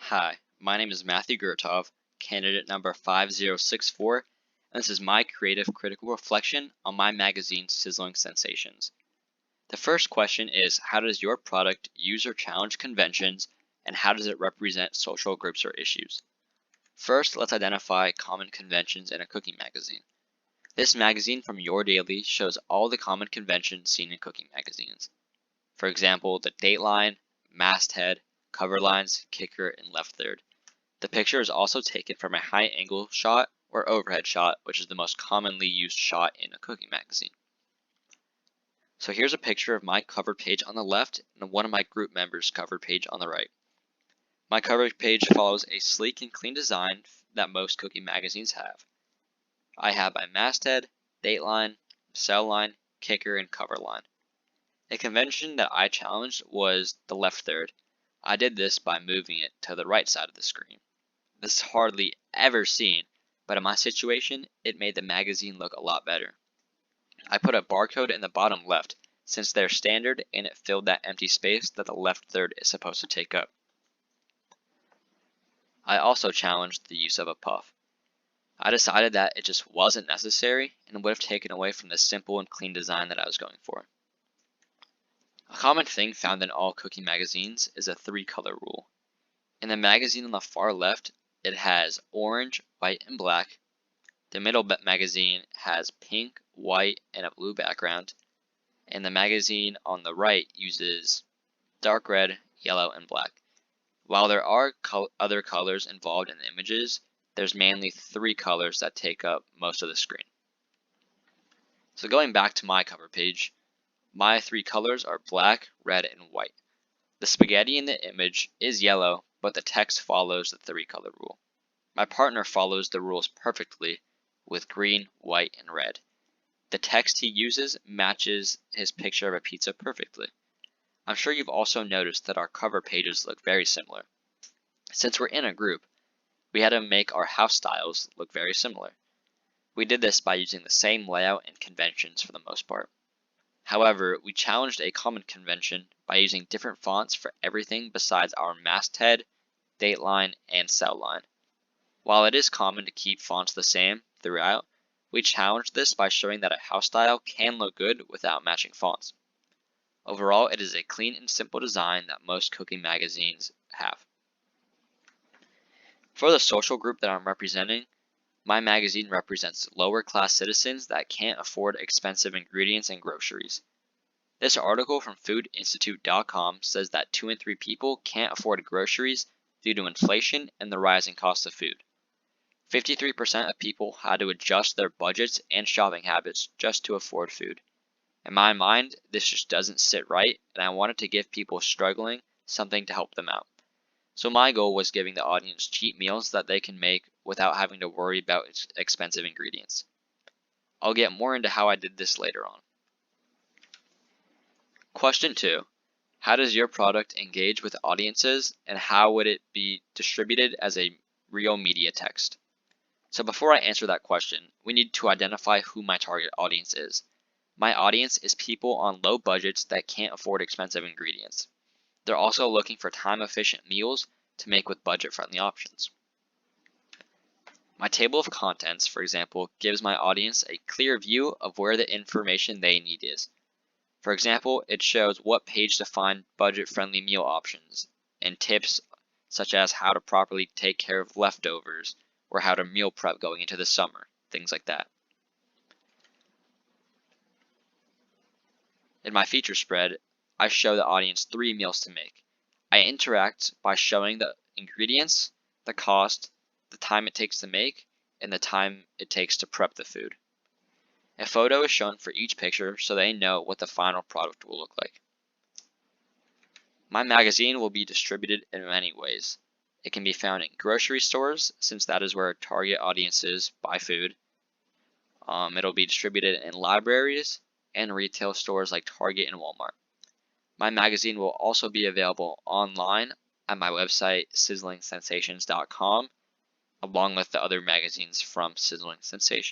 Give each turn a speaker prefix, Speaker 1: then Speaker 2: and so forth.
Speaker 1: Hi, my name is Matthew Gurtov, candidate number 5064, and this is my creative critical reflection on my magazine Sizzling Sensations. The first question is, how does your product use or challenge conventions, and how does it represent social groups or issues? First, let's identify common conventions in a cooking magazine. This magazine from Your Daily shows all the common conventions seen in cooking magazines. For example, the dateline, masthead, cover lines, kicker, and left third. The picture is also taken from a high-angle shot or overhead shot, which is the most commonly used shot in a cooking magazine. So here's a picture of my cover page on the left and one of my group members' cover page on the right. My cover page follows a sleek and clean design that most cooking magazines have. I have my masthead, dateline, cell line, kicker, and cover line. A convention that I challenged was the left third. I did this by moving it to the right side of the screen. This is hardly ever seen, but in my situation, it made the magazine look a lot better. I put a barcode in the bottom left, since they're standard and it filled that empty space that the left third is supposed to take up. I also challenged the use of a puff. I decided that it just wasn't necessary and would have taken away from the simple and clean design that I was going for. A common thing found in all cooking magazines is a 3-color rule. In the magazine on the far left, it has orange, white, and black. The middle magazine has pink, white, and a blue background. And the magazine on the right uses dark red, yellow, and black. While there are other colors involved in the images, there's mainly 3 colors that take up most of the screen. So going back to my cover page, my 3 colors are black, red, and white. The spaghetti in the image is yellow, but the text follows the 3-color rule. My partner follows the rules perfectly with green, white, and red. The text he uses matches his picture of a pizza perfectly. I'm sure you've also noticed that our cover pages look very similar. Since we're in a group, we had to make our house styles look very similar. We did this by using the same layout and conventions for the most part. However, we challenged a common convention by using different fonts for everything besides our masthead, dateline, and cell line. While it is common to keep fonts the same throughout, we challenged this by showing that a house style can look good without matching fonts. Overall, it is a clean and simple design that most cooking magazines have. For the social group that I'm representing, my magazine represents lower class citizens that can't afford expensive ingredients and groceries. This article from foodinstitute.com says that 2 in 3 people can't afford groceries due to inflation and the rising cost of food. 53% of people had to adjust their budgets and shopping habits just to afford food. In my mind, this just doesn't sit right, and I wanted to give people struggling something to help them out. So my goal was giving the audience cheap meals that they can make without having to worry about expensive ingredients. I'll get more into how I did this later on. Question 2. How does your product engage with audiences, and how would it be distributed as a real media text? So before I answer that question, we need to identify who my target audience is. My audience is people on low budgets that can't afford expensive ingredients. They're also looking for time-efficient meals to make with budget-friendly options. My table of contents, for example, gives my audience a clear view of where the information they need is. For example, it shows what page to find budget-friendly meal options and tips such as how to properly take care of leftovers or how to meal prep going into the summer, things like that. In my feature spread, I show the audience 3 meals to make. I interact by showing the ingredients, the cost, the time it takes to make, and the time it takes to prep the food. A photo is shown for each picture so they know what the final product will look like. My magazine will be distributed in many ways. It can be found in grocery stores, since that is where our target audiences buy food. It'll be distributed in libraries and retail stores like Target and Walmart. My magazine will also be available online at my website sizzlingsensations.com, along with the other magazines from Sizzling Sensations.